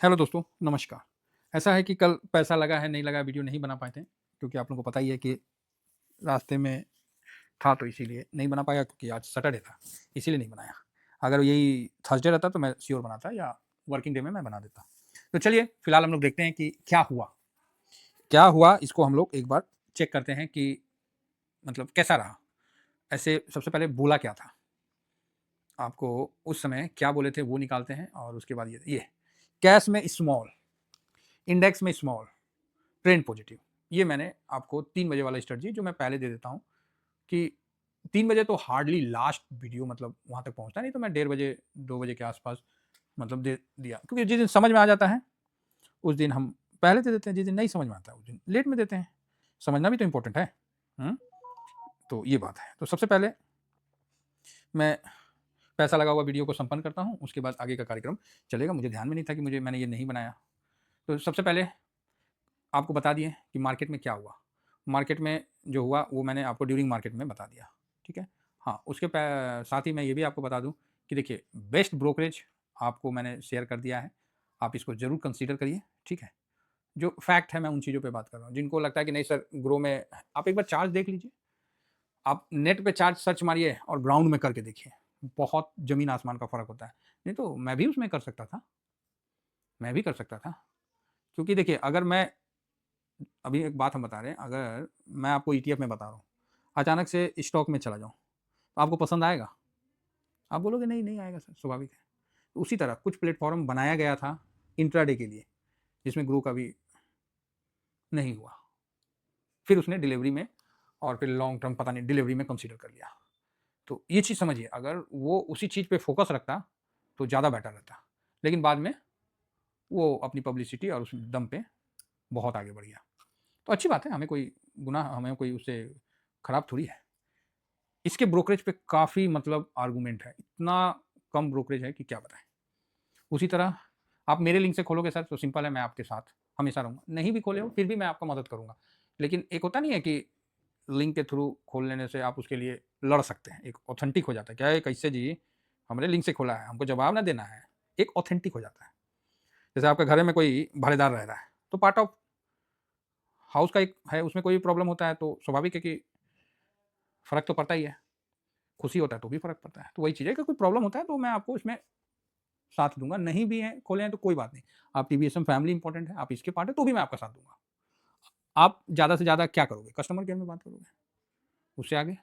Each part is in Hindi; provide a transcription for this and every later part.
हेलो दोस्तों, नमस्कार। ऐसा है कि कल पैसा लगा है, नहीं लगा वीडियो नहीं बना पाए थे, क्योंकि आप लोगों को पता ही है कि रास्ते में था तो इसीलिए नहीं बना पाया क्योंकि आज सैटरडे था, इसीलिए नहीं बनाया। अगर यही थर्सडे रहता तो मैं श्योर बनाता या वर्किंग डे में मैं बना देता। तो चलिए फिलहाल हम लोग देखते हैं कि क्या हुआ? क्या हुआ इसको हम लोग एक बार चेक करते हैं कि मतलब कैसा रहा? ऐसे सबसे पहले बोला क्या था? आपको उस समय क्या बोले थे वो निकालते हैं और उसके बाद ये कैश में स्मॉल, इंडेक्स में स्मॉल, ट्रेंड पॉजिटिव। ये मैंने आपको 3 बजे वाला स्ट्रेटजी जो मैं पहले दे देता हूँ कि 3 बजे तो हार्डली लास्ट वीडियो मतलब वहाँ तक पहुँचता नहीं, तो मैं डेढ़ बजे 2 बजे के आस-पास मतलब दे दिया, क्योंकि जिस दिन समझ में आ जाता है उस दिन हम पहले दे देते हैं, जिस दिन नहीं समझ में आता है उस दिन लेट में देते हैं। समझना भी तो इम्पोर्टेंट है। हुँ? तो ये बात है। तो सबसे पहले मैं पैसा लगा हुआ वीडियो को संपन्न करता हूँ, उसके बाद आगे का कार्यक्रम चलेगा। मुझे ध्यान में नहीं था कि मैंने ये नहीं बनाया। तो सबसे पहले आपको बता दिए कि मार्केट में क्या हुआ। मार्केट में जो हुआ वो मैंने आपको ड्यूरिंग मार्केट में बता दिया, ठीक है? हाँ, उसके साथ ही मैं ये भी आपको बता दूँ कि देखिए बेस्ट ब्रोकरेज आपको मैंने शेयर कर दिया है। आप इसको ज़रूर कंसीडर करिए, ठीक है? जो फैक्ट है मैं उन चीज़ों पे बात कर रहा हूँ। जिनको लगता है कि नहीं सर ग्रो में आप एक बार चार्ट देख लीजिए। आप नेट पे चार्ट सर्च मारिए और ग्राउंड में करके देखिए। बहुत ज़मीन आसमान का फ़र्क होता है। नहीं तो मैं भी उसमें कर सकता था, मैं भी कर सकता था। क्योंकि देखिए अगर मैं अभी एक बात हम बता रहे हैं, अगर मैं आपको ईटीएफ में बता रहा हूँ, अचानक से स्टॉक में चला जाऊँ, तो आपको पसंद आएगा? आप बोलोगे नहीं, नहीं आएगा सर, स्वाभाविक है। तो उसी तरह कुछ प्लेटफ़ॉर्म बनाया गया था इंट्राडे के लिए, जिसमें ग्रो कभी नहीं हुआ। फिर उसने डिलीवरी में और फिर लॉन्ग टर्म पता नहीं डिलीवरी में कंसीडर कर लिया। तो ये चीज़ समझिए, अगर वो उसी चीज़ पे फ़ोकस रखता, तो ज़्यादा बेटर रहता। लेकिन बाद में वो अपनी पब्लिसिटी और उस दम पे बहुत आगे बढ़ गया। तो अच्छी बात है, हमें कोई उससे खराब थोड़ी है। इसके ब्रोकरेज पे काफ़ी मतलब आर्गुमेंट है। इतना कम ब्रोकरेज है कि क्या बताएँ। उसी तरह आप मेरे लिंक से खोलोगे सर तो सिंपल है, मैं आपके साथ हमेशा रहूँगा। नहीं भी खोले हो फिर भी मैं आपका मदद करूँगा। लेकिन एक होता नहीं है कि लिंक के थ्रू खोल लेने से आप उसके लिए लड़ सकते हैं। एक ऑथेंटिक हो जाता है। क्या है कैसे जी हमरे लिंक से खोला है, हमको जवाब ना देना है। एक ऑथेंटिक हो जाता है। जैसे आपके घर में कोई भाड़ेदार रह रहा है, तो पार्ट ऑफ हाउस का एक है, उसमें कोई प्रॉब्लम होता है तो स्वाभाविक है कि फ़र्क तो पड़ता ही है। खुशी होता है तो भी फ़र्क पड़ता है। तो वही चीज़ है कि कोई प्रॉब्लम होता है तो मैं आपको इसमें साथ दूँगा, नहीं भी है खोले हैं तो कोई बात नहीं। आप टीवीएसएम फैमिली इम्पोर्टेंट है, आप इसके पार्ट है तो भी मैं आपका साथ दूँगा। आप ज़्यादा से ज़्यादा क्या करोगे? कस्टमर केयर में बात करोगे। उससे आगे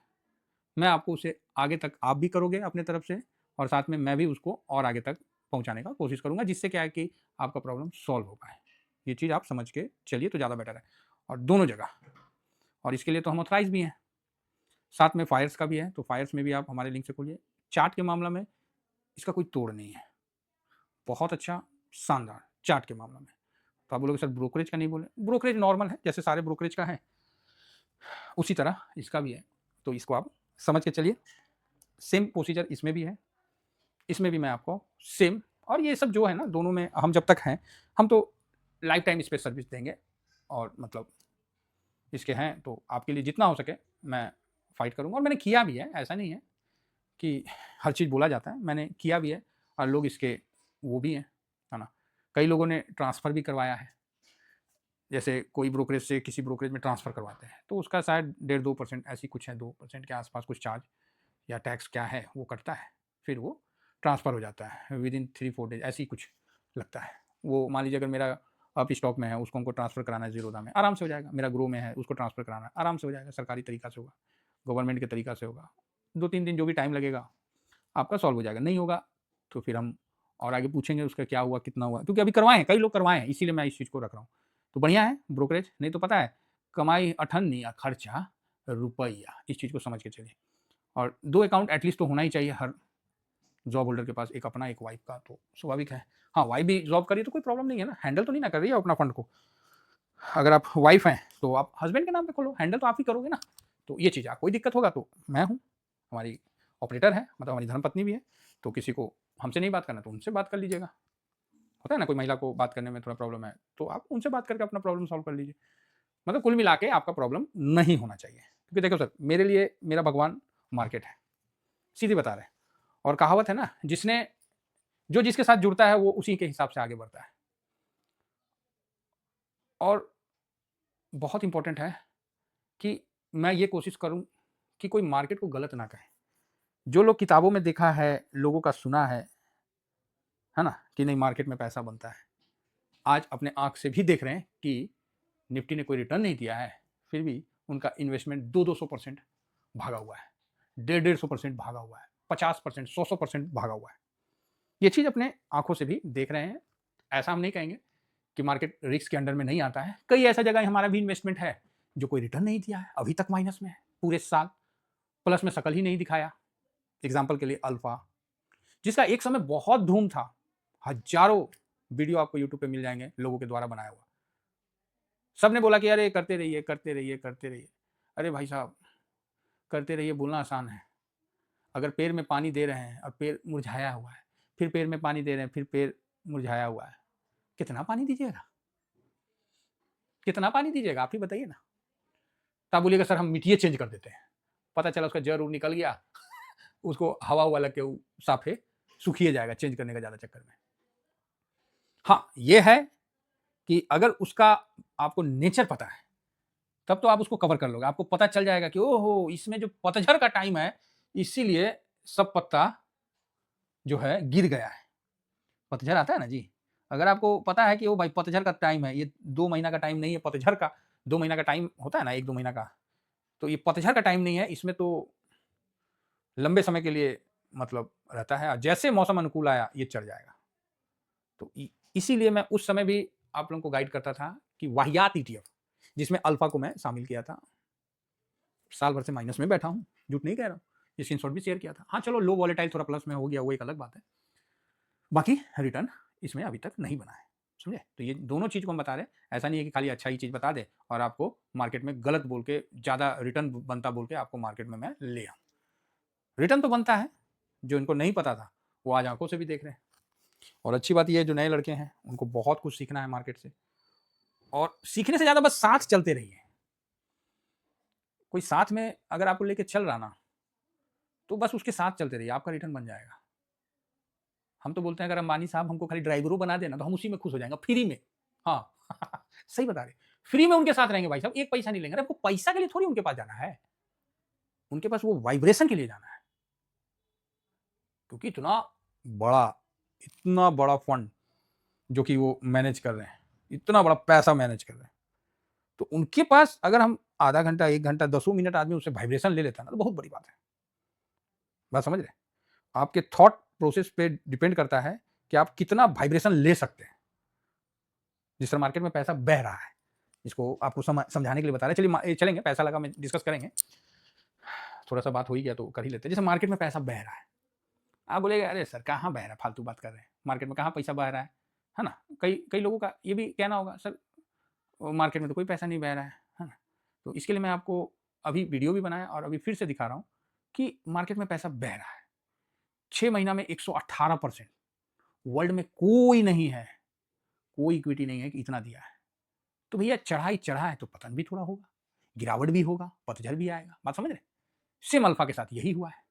मैं आपको उससे आगे तक आप भी करोगे अपने तरफ से और साथ में मैं भी उसको और आगे तक पहुँचाने का कोशिश करूँगा, जिससे क्या है कि आपका प्रॉब्लम सॉल्व हो पाए। ये चीज़ आप समझ के चलिए तो ज़्यादा बेटर है और दोनों जगह। और इसके लिए तो हम ऑथराइज़ भी हैं। साथ में फायर्स का भी है, तो फायर्स में भी आप हमारे लिंक से खोलिए। चार्ट के मामला में इसका कोई तोड़ नहीं है। बहुत अच्छा, शानदार चार्ट के मामला में। तो आप बोलोगे सर ब्रोकरेज का नहीं बोले, ब्रोकरेज नॉर्मल है, जैसे सारे ब्रोकरेज का है, उसी तरह इसका भी है। तो इसको आप समझ के चलिए। सेम प्रोसीजर इसमें भी है, इसमें भी मैं आपको सेम और ये सब जो है ना दोनों में हम जब तक हैं, हम तो लाइफ टाइम इस पे सर्विस देंगे और मतलब इसके हैं तो आपके लिए जितना हो सके मैं फाइट करूँगा और मैंने किया भी है, ऐसा नहीं है कि हर चीज़ बोला जाता है, मैंने किया भी है और लोग इसके वो भी हैं, है ना? कई लोगों ने ट्रांसफ़र भी करवाया है। जैसे कोई ब्रोकरेज से किसी ब्रोकरेज में ट्रांसफ़र करवाते हैं, तो उसका शायद डेढ़ 2% ऐसी कुछ है, 2% के आस-पास कुछ चार्ज या टैक्स क्या है वो कटता है। फिर वो ट्रांसफ़र हो जाता है विदिन 3-4 डेज़ ऐसे ही कुछ लगता है। वो मान लीजिए अगर मेरा अप स्टॉक में है उसको हमको ट्रांसफ़र कराना है ज़ीरोधा में, आराम से हो जाएगा। मेरा ग्रो में है उसको ट्रांसफ़र कराना है, आराम से हो जाएगा, सरकारी तरीका से होगा, गवर्नमेंट के तरीका से होगा। 2-3 दिन जो भी टाइम लगेगा आपका सॉल्व हो जाएगा। नहीं होगा तो फिर हम और आगे पूछेंगे उसका क्या हुआ, कितना हुआ? क्योंकि अभी करवाए हैं, कई लोग करवाए हैं, इसीलिए मैं इस चीज़ को रख रहा हूँ। तो बढ़िया है ब्रोकरेज, नहीं तो पता है कमाई अठन्नी या खर्चा रुपया, इस चीज़ को समझ के चलिए। और 2 अकाउंट एटलीस्ट तो होना ही चाहिए हर जॉब होल्डर के पास, एक अपना, एक वाइफ का, तो स्वाभाविक है। हाँ, वाइफ भी जॉब कर रही है तो कोई प्रॉब्लम नहीं है ना, हैंडल तो नहीं ना कर रही है अपना फंड को। अगर आप वाइफ हैं, तो आप हस्बैंड के नाम पे खोलो, हैंडल तो आप ही करोगे ना। तो ये चीज़ है, कोई दिक्कत होगा तो मैं हूँ, हमारी ऑपरेटर है, मतलब हमारी धर्मपत्नी भी है, तो किसी को हमसे नहीं बात करना तो उनसे बात कर लीजिएगा। होता है ना कोई महिला को बात करने में थोड़ा प्रॉब्लम है, तो आप उनसे बात करके अपना प्रॉब्लम सॉल्व कर लीजिए। मतलब कुल मिला के आपका प्रॉब्लम नहीं होना चाहिए। क्योंकि देखो सर, मेरे लिए मेरा भगवान मार्केट है, सीधी बता रहे हैं। और कहावत है ना, जिसके साथ जुड़ता है वो उसी के हिसाब से आगे बढ़ता है। और बहुत इंपॉर्टेंट है कि मैं ये कोशिश करूं कि कोई मार्केट को गलत ना कहे। जो लोग किताबों में देखा है, लोगों का सुना है ना, कि नहीं मार्केट में पैसा बनता है, आज अपने आंख से भी देख रहे हैं कि निफ्टी ने कोई रिटर्न नहीं दिया है, फिर भी उनका इन्वेस्टमेंट 200% भागा हुआ है, 150% भागा हुआ है, 50%, 100% भागा हुआ है। ये चीज़ अपने आंखों से भी देख रहे हैं। ऐसा हम नहीं कहेंगे कि मार्केट रिस्क के अंडर में नहीं आता है। कई ऐसा जगह हमारा भी इन्वेस्टमेंट है जो कोई रिटर्न नहीं दिया है, अभी तक माइनस में है, पूरे साल प्लस में शकल ही नहीं दिखाया। एग्जाम्पल के लिए अल्फा, जिसका एक समय बहुत धूम था, हजारों वीडियो आपको यूट्यूब पे मिल जाएंगे लोगों के द्वारा बनाया हुआ। सबने बोला कि अरे करते रहिए करते रहिए करते रहिए। अरे भाई साहब, करते रहिए बोलना आसान है, अगर पेड़ में पानी दे रहे हैं और पेड़ मुरझाया हुआ है, फिर पेड़ में पानी दे रहे हैं, फिर पेड़ मुरझाया हुआ है, कितना पानी दीजिएगा? कितना पानी दीजिएगा आप ही बताइए ना। तो आप बोलिएगा सर हम मिट्टी चेंज कर देते हैं, पता चला उसका जड़ निकल गया, उसको हवा हुआ लग के साफे सूखिए जाएगा चेंज करने का ज़्यादा चक्कर में। हाँ, ये है कि अगर उसका आपको नेचर पता है तब तो आप उसको कवर कर लोगे, आपको पता चल जाएगा कि ओहो इसमें जो पतझड़ का टाइम है इसीलिए सब पत्ता जो है गिर गया है। पतझड़ आता है ना जी, अगर आपको पता है कि ओ भाई पतझड़ का टाइम है, ये 2 महीना का टाइम नहीं है पतझड़ का, 2 महीना का टाइम होता है ना 1-2 महीना का, तो ये पतझड़ का टाइम नहीं है, इसमें तो लंबे समय के लिए मतलब रहता है और जैसे मौसम अनुकूल आया ये चढ़ जाएगा। तो इसीलिए मैं उस समय भी आप लोगों को गाइड करता था कि वाहियात ईटीएफ, जिसमें अल्फा को मैं शामिल किया था। साल भर से माइनस में बैठा हूँ, झूठ नहीं कह रहा हूँ, ये स्क्रीनशॉट भी शेयर किया था। हाँ चलो लो वॉलेटाइल थोड़ा प्लस में हो गया वो एक अलग बात है, बाकी रिटर्न इसमें अभी तक नहीं बना है, समझे? तो ये दोनों चीज़ को हम बता रहे हैं, ऐसा नहीं है कि खाली अच्छा ही चीज़ बता दे और आपको मार्केट में गलत बोल के ज़्यादा रिटर्न बनता बोल के आपको मार्केट में मैं ले आऊँ। रिटर्न तो बनता है, जो इनको नहीं पता था वो आज आंखों से भी देख रहे हैं। और अच्छी बात यह है जो नए लड़के हैं उनको बहुत कुछ सीखना है मार्केट से, और सीखने से ज़्यादा बस साथ चलते रहिए। कोई साथ में अगर आपको लेके चल रहा ना तो बस उसके साथ चलते रहिए, आपका रिटर्न बन जाएगा। हम तो बोलते हैं अगर अंबानी साहब हमको खाली ड्राइवरों बना देना तो हम उसी में खुश हो जाएंगे, फ्री में। हाँ सही बता रहे, फ्री में उनके साथ रहेंगे भाई साहब, एक पैसा नहीं लेंगे। अरे आपको पैसा के लिए थोड़ी उनके पास जाना है, उनके पास वो वाइब्रेशन के लिए जाना है, क्योंकि इतना बड़ा फंड जो कि वो मैनेज कर रहे हैं, इतना बड़ा पैसा मैनेज कर रहे हैं, तो उनके पास अगर हम आधा घंटा 1 घंटा 10 मिनट आदमी उससे वाइब्रेशन ले लेता है ना तो बहुत बड़ी बात है। बात समझ रहे? आपके थॉट प्रोसेस पे डिपेंड करता है कि आप कितना वाइब्रेशन ले सकते हैं। जिस तरह मार्केट में पैसा बह रहा है, इसको आपको समझाने के लिए बता रहे हैं। चलिए चलेंगे, पैसा लगा में डिस्कस करेंगे, थोड़ा सा बात हो ही गया तो कर ही लेते हैं। जैसे मार्केट में पैसा बह रहा है, आप बोलेंगे अरे सर कहाँ बह रहा है, फालतू बात कर रहे हैं, मार्केट में कहाँ पैसा बह रहा है ना? कई कई लोगों का ये भी कहना होगा सर मार्केट में तो कोई पैसा नहीं बह रहा है ना? तो इसके लिए मैं आपको अभी वीडियो भी बनाया और अभी फिर से दिखा रहा हूँ कि मार्केट में पैसा बह रहा है। 6 महीना में 118%, वर्ल्ड में कोई नहीं है, कोई इक्विटी नहीं है कि इतना दिया है। तो भैया चढ़ा है तो पतन भी थोड़ा होगा, गिरावट भी होगा, पतझड़ भी आएगा। बात समझ रहे? सेम अल्फा के साथ यही हुआ है,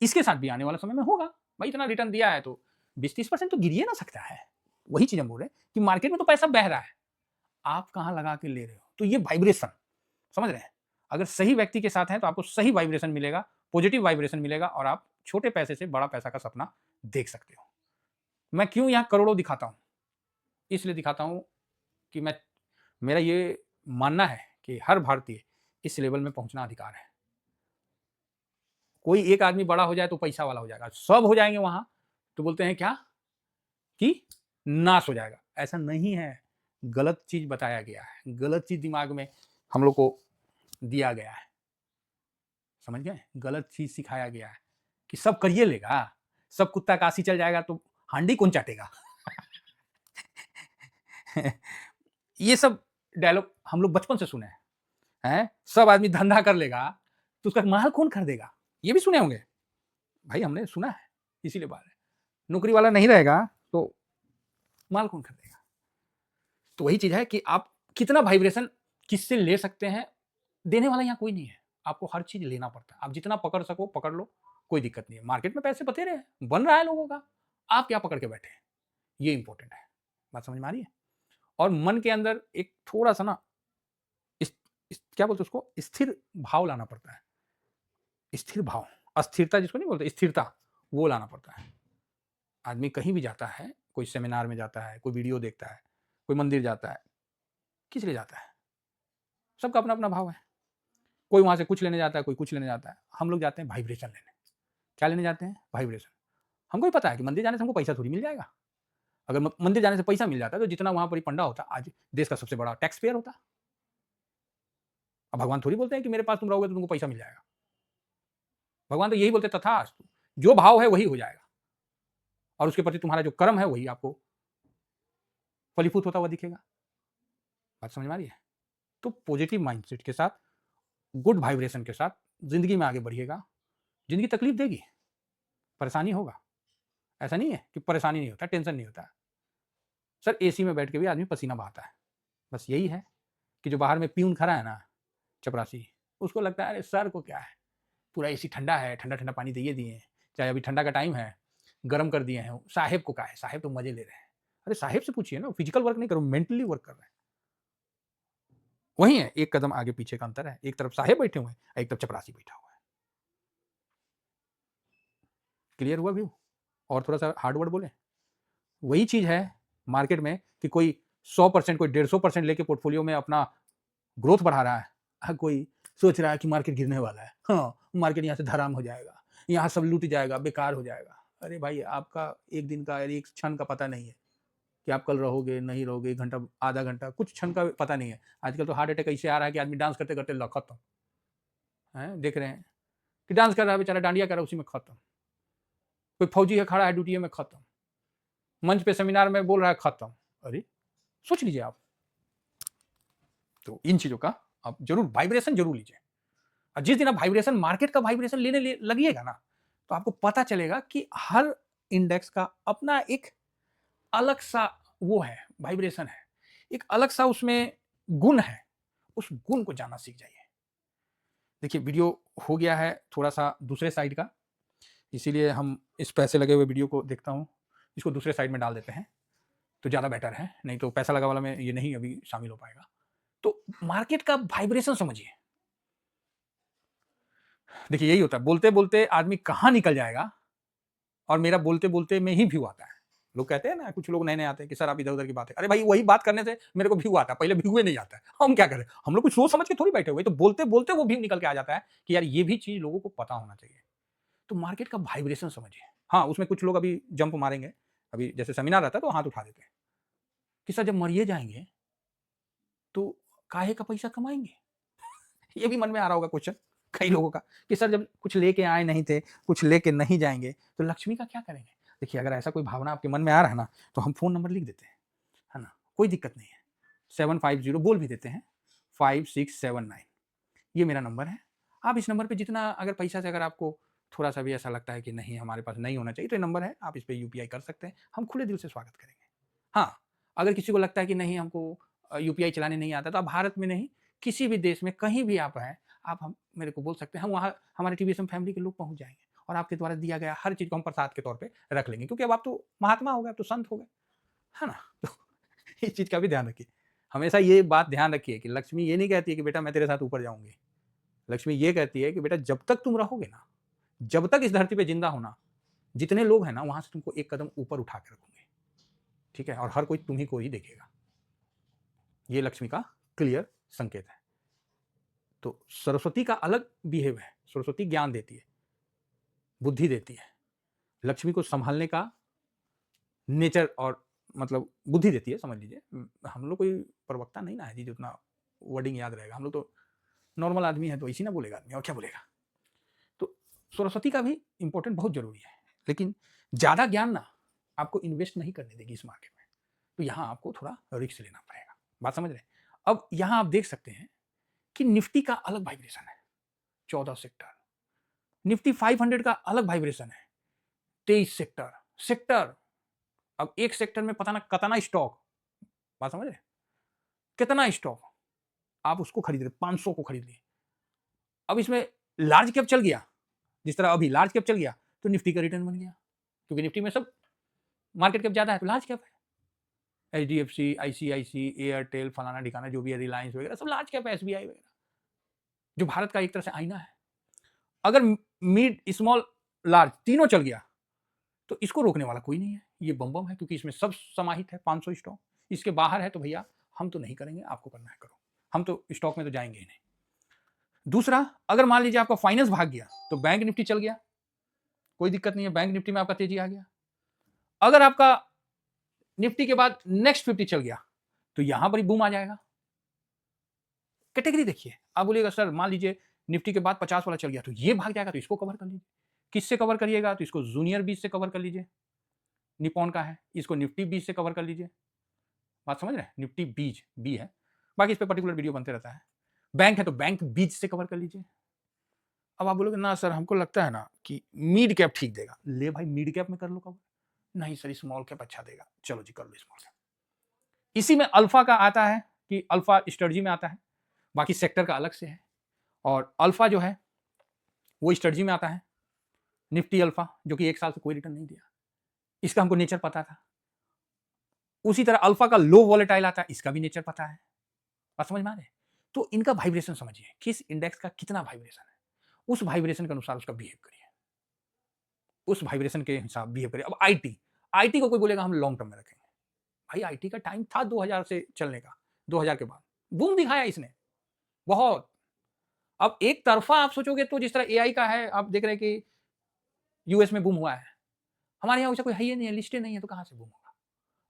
इसके साथ भी आने वाला समय में होगा। भाई इतना रिटर्न दिया है तो 20-30% तो गिर ही ना सकता है। वही चीज हम बोल रहे हैं कि मार्केट में तो पैसा बह रहा है, आप कहाँ लगा के ले रहे हो? तो ये वाइब्रेशन, समझ रहे हैं? अगर सही व्यक्ति के साथ हैं तो आपको सही वाइब्रेशन मिलेगा, पॉजिटिव वाइब्रेशन मिलेगा और आप छोटे पैसे से बड़ा पैसा का सपना देख सकते हो। मैं क्यों यहाँ करोड़ों दिखाता हूँ? इसलिए दिखाता हूँ कि मेरा ये मानना है कि हर भारतीय इस लेवल में पहुंचना अधिकार है। कोई एक आदमी बड़ा हो जाए तो पैसा वाला हो जाएगा, सब हो जाएंगे वहां तो बोलते हैं क्या कि नाश हो जाएगा। ऐसा नहीं है, गलत चीज बताया गया है, गलत चीज दिमाग में हम लोग को दिया गया है, समझ गए? गलत चीज सिखाया गया है कि सब करिए लेगा, सब कुत्ता काशी चल जाएगा तो हांडी कौन चाटेगा? ये सब डायलॉग हम लोग बचपन से सुने हैं। सब आदमी धंधा कर लेगा तो उसका माल कौन खरीदेगा? ये भी सुने होंगे भाई, हमने सुना है, इसीलिए बात है। नौकरी वाला नहीं रहेगा तो माल कौन खरीदेगा? तो वही चीज है कि आप कितना वाइब्रेशन किससे ले सकते हैं, देने वाला यहाँ कोई नहीं है, आपको हर चीज लेना पड़ता है। आप जितना पकड़ सको पकड़ लो, कोई दिक्कत नहीं है। मार्केट में पैसे बतेरे हैं, बन रहा है लोगों का, आप क्या पकड़ के बैठे हैं, ये इंपॉर्टेंट है। बात समझ में आ रही है? और मन के अंदर एक थोड़ा-सा ना क्या बोलते हैं उसको, स्थिर भाव लाना पड़ता है। स्थिर भाव, अस्थिरता जिसको नहीं बोलते, स्थिरता, वो लाना पड़ता है। आदमी कहीं भी जाता है, कोई सेमिनार में जाता है, कोई वीडियो देखता है, कोई मंदिर जाता है, किस लिए जाता है? सबका अपना-अपना भाव है। कोई वहाँ से कुछ लेने जाता है, कोई कुछ लेने जाता है। हम लोग जाते हैं वाइब्रेशन लेने। क्या लेने जाते हैं? वाइब्रेशन। हमको भी पता है कि मंदिर जाने से हमको पैसा थोड़ी मिल जाएगा। अगर मंदिर जाने से पैसा मिल जाता तो जितना वहाँ पर पंडा होता, आज देश का सबसे बड़ा टैक्स पेयर होता। अब भगवान थोड़ी बोलते हैं कि मेरे पास तुम रहोगे तो तुमको पैसा मिल जाएगा। भगवान तो यही बोलते तथास्तु, जो भाव है वही हो जाएगा और उसके प्रति तुम्हारा जो कर्म है वही आपको फलीभूत होता हुआ दिखेगा। बात समझ में आ रही है? तो पॉजिटिव माइंडसेट के साथ, गुड वाइब्रेशन के साथ जिंदगी में आगे बढ़िएगा। जिंदगी तकलीफ देगी, परेशानी होगा, ऐसा नहीं है कि परेशानी नहीं होता, टेंशन नहीं होता। सर एसी में बैठ के भी आदमी पसीना बहाता है। बस यही है कि जो बाहर में प्यून खड़ा है ना, चपरासी, उसको लगता है अरे सर को क्या है, पूरा एसी ठंडा है, ठंडा ठंडा पानी दिए दिए, चाहे अभी ठंडा का टाइम है, गर्म कर दिए हैं। साहेब को क्या है, साहेब तो मजे ले रहे हैं। अरे साहेब से पूछिए ना, फिजिकल वर्क नहीं करो, मेंटली वर्क कर रहे हैं। वही है, एक कदम आगे पीछे का अंतर है। एक तरफ साहेब बैठे हुए हैं, एक तरफ चपरासी बैठा हुआ है। क्लियर हुआ व्यू? और थोड़ा सा हार्ड वर्ड बोले, वही चीज है मार्केट में कि कोई 100%, कोई 150% लेके पोर्टफोलियो में अपना ग्रोथ बढ़ा रहा है, कोई सोच रहा है कि मार्केट गिरने वाला है, हाँ मार्केट यहाँ से धराम हो जाएगा, यहाँ सब लूट जाएगा, बेकार हो जाएगा। अरे भाई आपका एक दिन का, एक क्षण का पता नहीं है कि आप कल रहोगे नहीं रहोगे, 1 घंटा, आधा घंटा, कुछ क्षण का पता नहीं है। आजकल तो हार्ट अटैक ऐसे आ रहा है कि आदमी डांस करते करते खत्म है। देख रहे हैं कि डांस कर रहा है बेचारा, डांडिया कर रहा है, उसी में खत्म। कोई फौजी है खड़ा है ड्यूटी में, खत्म। मंच पे सेमिनार में बोल रहा है, खत्म। अरे सोच लीजिए आप। तो इन चीजों का आप जरूर वाइब्रेशन जरूर लीजिए। और जिस दिन आप वाइब्रेशन, मार्केट का वाइब्रेशन लेने लगिएगा ना, तो आपको पता चलेगा कि हर इंडेक्स का अपना एक अलग सा वो है, वाइब्रेशन है, एक अलग सा उसमें गुण है। उस गुण को जानना सीख जाइए। देखिए वीडियो हो गया है थोड़ा सा दूसरे साइड का, इसीलिए हम इस पैसे लगे हुए वीडियो को देखता हूँ, इसको दूसरे साइड में डाल देते हैं तो ज़्यादा बेटर है, नहीं तो पैसा लगा वाला में ये नहीं अभी शामिल हो पाएगा। तो मार्केट का वाइब्रेशन समझिए। देखिए यही होता है, बोलते बोलते आदमी कहाँ निकल जाएगा, और मेरा बोलते बोलते में ही व्यू आता है। लोग कहते हैं ना, कुछ लोग नए नए आते हैं कि सर आप इधर उधर की बात है, अरे भाई वही बात करने से मेरे को व्यू आता है, पहले व्यू नहीं आता है। हम क्या करें, हम लोग कुछ सोच समझ के थोड़ी बैठे हुए, तो बोलते बोलते वो व्यू निकल के आ जाता है कि यार ये भी चीज लोगों को पता होना चाहिए। तो मार्केट का वाइब्रेशन समझिए। हाँ उसमें कुछ लोग अभी जंप मारेंगे, अभी जैसे सेमिनार रहता है तो हाथ उठा देते हैं कि सर जब मरिए जाएंगे तो काहे का पैसा कमाएंगे। ये भी मन में आ रहा होगा क्वेश्चन कई लोगों का कि सर जब कुछ लेके आए नहीं थे, कुछ लेके नहीं जाएंगे तो लक्ष्मी का क्या करेंगे। देखिए अगर ऐसा कोई भावना आपके मन में आ रहा है ना, तो हम फोन नंबर लिख देते हैं, है ना, कोई दिक्कत नहीं है। 750 बोल भी देते हैं, 5679, ये मेरा नंबर है। आप इस नंबर पे जितना अगर पैसा से अगर आपको थोड़ा सा भी ऐसा लगता है कि नहीं हमारे पास नहीं होना चाहिए, तो ये नंबर है, आप इस पर यूपीआई कर सकते हैं, हम खुले दिल से स्वागत करेंगे। हाँ अगर किसी को लगता है कि नहीं हमको यूपीआई चलाने नहीं आता, तो आप भारत में नहीं किसी भी देश में कहीं भी आप हैं, आप हम मेरे को बोल सकते हैं, हम वहाँ हमारे टीवीएसएम फैमिली के लोग पहुंच जाएंगे और आपके द्वारा दिया गया हर चीज़ को हम प्रसाद के तौर पे रख लेंगे, क्योंकि अब आप तो महात्मा हो गए, आप तो संत हो गए, है ना। तो इस चीज़ का भी ध्यान रखिए। हमेशा ये बात ध्यान रखिए कि लक्ष्मी ये नहीं कहती है कि बेटा मैं तेरे साथ ऊपर जाऊंगी। लक्ष्मी ये कहती है कि बेटा जब तक तुम रहोगे ना, जब तक इस धरती पे जिंदा होना, जितने लोग हैं ना वहां से तुमको एक कदम ऊपर उठा के रखूंगे, ठीक है, और हर कोई तुम्ही को ही देखेगा। ये लक्ष्मी का क्लियर संकेत है। तो सरस्वती का अलग बिहेव है, सरस्वती ज्ञान देती है, बुद्धि देती है। लक्ष्मी को संभालने का नेचर और मतलब बुद्धि देती है, समझ लीजिए। हम लोग कोई प्रवक्ता नहीं ना है जी जो उतना वर्डिंग याद रहेगा, हम लोग तो नॉर्मल आदमी है, तो इसी ना बोलेगा आदमी, और क्या बोलेगा। तो सरस्वती का भी इंपॉर्टेंट बहुत जरूरी है, लेकिन ज्यादा ज्ञान ना आपको इन्वेस्ट नहीं करने देगी इस मार्केट में, तो यहां आपको थोड़ा रिस्क लेना पड़ेगा। बात समझ रहे हैं। अब यहां आप देख सकते हैं कि निफ्टी का अलग वाइब्रेशन है, 14 सेक्टर। निफ्टी 500 का अलग वाइब्रेशन है, 23 सेक्टर। सेक्टर, अब एक सेक्टर में पता ना कितना स्टॉक, बात समझ रहे, कितना स्टॉक आप उसको खरीद रहे, 500 को खरीद लिए। अब इसमें लार्ज कैप चल गया, जिस तरह अभी लार्ज कैप चल गया तो निफ्टी का रिटर्न बन गया, क्योंकि निफ्टी में सब मार्केट कैप ज्यादा है तो लार्ज कैप है। HDFC, ICIC, एयरटेल, फलाना ठिकाना जो भी है, रिलायंस वगैरह सब लार्ज कैप है, SBI वगैरह, जो भारत का एक तरह से आईना है। अगर मिड, स्मॉल, लार्ज तीनों चल गया तो इसको रोकने वाला कोई नहीं है। ये बम है, क्योंकि इसमें सब समाहित है, 500 स्टॉक। इसके बाहर है तो भैया हम तो नहीं करेंगे, आपको करना है करो, हम तो स्टॉक में तो जाएंगे ही नहीं। दूसरा, अगर मान लीजिए आपका फाइनेंस भाग गया तो बैंक निफ्टी चल गया, कोई दिक्कत नहीं है, बैंक निफ्टी में आपका तेजी आ गया। अगर आपका निफ्टी के बाद नेक्स्ट 50 चल गया तो यहां पर ही बूम आ जाएगा। कैटेगरी देखिए, आप बोलिएगा सर मान लीजिए निफ्टी के बाद 50 वाला चल गया तो ये भाग जाएगा, तो इसको कवर कर लीजिए। किससे कवर करिएगा? तो इसको जूनियर बीज से कवर कर लीजिए, निपॉन का है, इसको निफ्टी बीज से कवर कर लीजिए। बात समझ रहे हैं? निफ्टी बीज बी है, बाकी इस पर पर्टिकुलर वीडियो बनते रहता है। बैंक है तो बैंक बीज से कवर कर लीजिए। अब आप बोलोगे ना सर हमको लगता है ना कि मिड कैप ठीक देगा, ले भाई मिड कैप में कर लो कवर। नहीं सर स्मॉल कैप अच्छा देगा, चलो जी कर लो स्मॉल कैप। इसी में अल्फा का आता है कि अल्फा स्ट्रेटजी में आता है, बाकी सेक्टर का अलग से है। और अल्फा जो है वो स्ट्रेटजी में आता है, निफ्टी अल्फा, जो कि 1 साल से कोई रिटर्न नहीं दिया, इसका हमको नेचर पता था। उसी तरह अल्फा का लो वॉलेटाइल आता है, इसका भी नेचर पता है। बात समझ में आ रही है? तो इनका वाइब्रेशन समझिए, किस इंडेक्स का कितना वाइब्रेशन है, उस वाइब्रेशन के अनुसार उसका बिहेव करिए, उस वाइब्रेशन के हिसाब बिहेव करिए। अब आईटी को कोई बोलेगा हम लॉन्ग टर्म में रखेंगे, भाई आईटी का टाइम था 2000 से चलने का, 2000 के बाद बूम दिखाया इसने बहुत। अब एक तरफा आप सोचोगे तो जिस तरह एआई का है, आप देख रहे हैं कि यूएस में बूम हुआ है, हमारे यहाँ वैसा कोई है ही नहीं है, लिस्टें नहीं है, तो कहां से बूम होगा?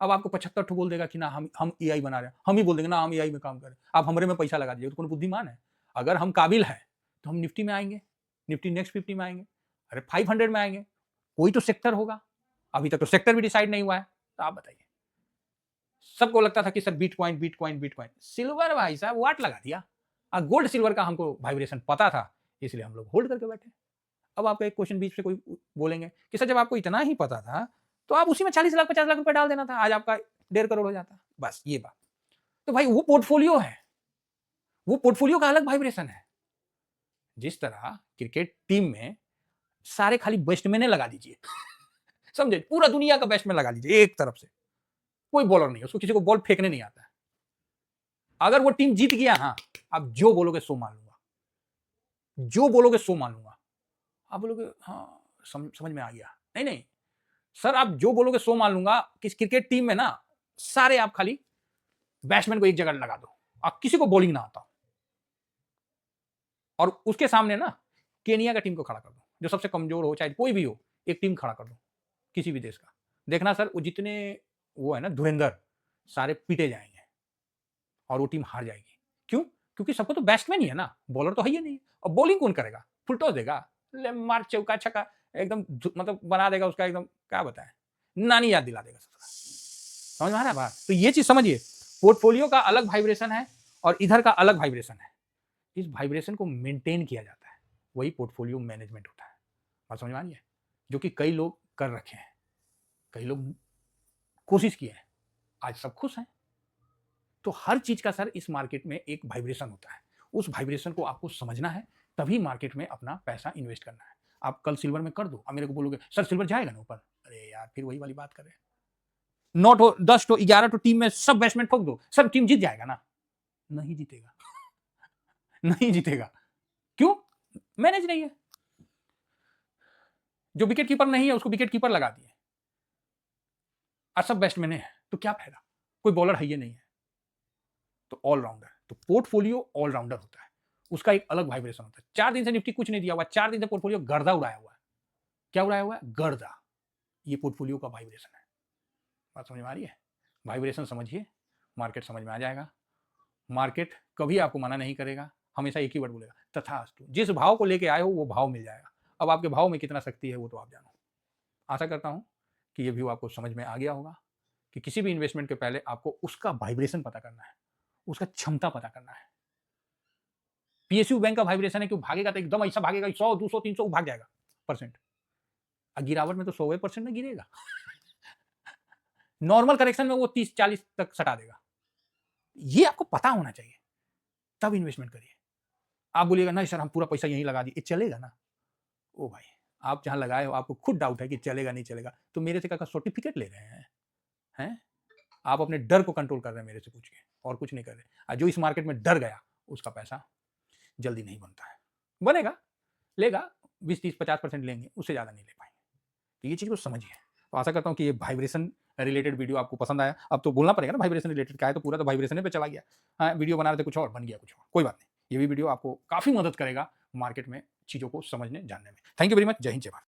अब आपको 75 ठो बोल देगा कि ना हम एआई बना रहे हैं, हम ही बोल देंगे ना हम एआई में काम करें, आप हमारे में पैसा लगा दीजिए, तो कौन बुद्धिमान है? अगर हम काबिल है तो हम निफ्टी में आएंगे, निफ्टी नेक्स्ट 50 में आएंगे, अरे 500 में आएंगे, कोई तो सेक्टर होगा। अभी तक तो सेक्टर भी डिसाइड नहीं हुआ है, तो आप बताइए। सबको लगता था कि sir bitcoin bitcoin bitcoin, silver भाई साहब वाट लगा दिया। गोल्ड सिल्वर का हमको वाइब्रेशन पता था, इसलिए हम लोग होल्ड करके बैठे। अब आपका एक क्वेश्चन बीच से कोई बोलेंगे कि सर जब आपको इतना ही पता था तो आप उसी में 40 लाख 50 लाख रुपए डाल देना था, आज आपका 1.5 करोड़ हो जाता। बस ये बात। तो भाई वो पोर्टफोलियो है, वो पोर्टफोलियो का अलग वाइब्रेशन है। जिस तरह क्रिकेट टीम में सारे खाली बैट्समैन लगा दीजिए समझे, पूरा दुनिया का बैट्समैन लगा लीजिए एक तरफ से, कोई बॉलर नहीं, उसको किसी को बॉल फेंकने नहीं आता है। अगर वो टीम जीत गया, हाँ आप जो बोलोगे सो मान लूंगा, जो बोलोगे सो मान लूंगा। आप बोलोगे हाँ समझ में आ गया, नहीं नहीं सर आप जो बोलोगे सो मान लूंगा कि क्रिकेट टीम में ना सारे आप खाली बैट्समैन को एक जगह लगा दो, आप किसी को बॉलिंग ना आता, और उसके सामने ना केनिया का टीम को खड़ा कर दो, जो सबसे कमजोर हो चाहे कोई भी हो, एक टीम खड़ा कर दो किसी भी देश का, देखना सर वो जितने वो है ना धुरंधर, सारे पीटे जाएंगे और वो टीम हार जाएगी। क्यों? क्योंकि सबको तो बैट्समैन ही है ना, बॉलर तो है ही नहीं। और बॉलिंग कौन करेगा? फुल टॉस देगा, ले मार चौका छक्का एकदम मतलब बना देगा उसका, एकदम क्या बताएं, नानी याद दिला देगा। समझ में आ रहा है बात? तो ये चीज समझिए, पोर्टफोलियो का अलग वाइब्रेशन है और इधर का अलग वाइब्रेशन है। इस वाइब्रेशन को मेंटेन किया जाता है, वही पोर्टफोलियो मैनेजमेंट होता है। बात समझ में आ रही है? जो कि कई लोग कर रखे हैं, कई लोग कोशिश किए हैं, आज सब खुश हैं। तो हर चीज का सर इस मार्केट में एक वाइब्रेशन होता है, उस वाइब्रेशन को आपको समझना है, तभी मार्केट में अपना पैसा इन्वेस्ट करना है। आप कल सिल्वर में कर दो, अब मेरे को बोलोगे सर सिल्वर जाएगा ना ऊपर, अरे यार फिर वही वाली बात कर रहे हैं। 9 तो 10 तो 11 तो टीम में सब बैट्समैन ठोक दो, सब टीम जीत जाएगा ना? नहीं जीतेगा नहीं जीतेगा। क्यों? मैनेज नहीं है, जो विकेट कीपर नहीं है उसको विकेट कीपर लगा दिए, और सब बैट्समैन है, तो क्या फायदा? कोई बॉलर है ये नहीं है, तो ऑलराउंडर। तो पोर्टफोलियो ऑलराउंडर होता है, उसका एक अलग वाइब्रेशन होता है। 4 दिन से निफ्टी कुछ नहीं दिया हुआ, 4 दिन से पोर्टफोलियो गर्दा उड़ाया हुआ है। क्या उड़ाया हुआ है? गर्दा। ये पोर्टफोलियो का वाइब्रेशन है। बात समझ में आ रही है? वाइब्रेशन समझिए, मार्केट समझ में आ जाएगा। मार्केट कभी आपको मना नहीं करेगा, हमेशा एक ही वर्ड बोलेगा, तथास्तु। जिस भाव को लेके आए हो वो भाव मिल जाएगा। अब आपके भाव में कितना शक्ति है वो तो आप जानो। आशा करता हूं कि ये व्यू आपको समझ में आ गया होगा कि किसी भी इन्वेस्टमेंट के पहले आपको उसका वाइब्रेशन पता करना है, उसका क्षमता पता करना है। पीएसयू बैंक का वाइब्रेशन है कि भागेगा तो एकदम ऐसा भागेगा, 100 200 300 भाग जाएगा परसेंट, गिरावट में तो 100% में गिरेगा नॉर्मल करेक्शन में वो 30-40 तक सटा देगा। ये आपको पता होना चाहिए, तब इन्वेस्टमेंट करिए। आप बोलिएगा नहीं सर हम पूरा पैसा यहीं लगा दिए, चलेगा ना? ओ भाई आप जहां लगाए हो आपको खुद डाउट है कि चलेगा नहीं चलेगा, तो मेरे से क्या सर्टिफिकेट ले रहे हैं? आप अपने डर को कंट्रोल कर रहे हैं मेरे से पूछ के, और कुछ नहीं कर रहे। और जो इस मार्केट में डर गया उसका पैसा जल्दी नहीं बनता है। बनेगा, लेगा 20-30-50% लेंगे, उससे ज़्यादा नहीं ले पाएंगे। तो ये चीज़ को समझिए। तो आशा करता हूँ कि ये वाइब्रेशन रिलेटेड वीडियो आपको पसंद आया। अब तो बोलना पड़ेगा ना वाइब्रेशन रिलेटेड क्या है, तो पूरा तो वाइब्रेशन पे चला गया। हाँ, वीडियो बना रहे थे कुछ और, बन गया कुछ और, कोई बात नहीं। ये भी वीडियो आपको काफ़ी मदद करेगा मार्केट में चीज़ों को समझने जानने में। Thank you very much. जय हिंद, जय भारत।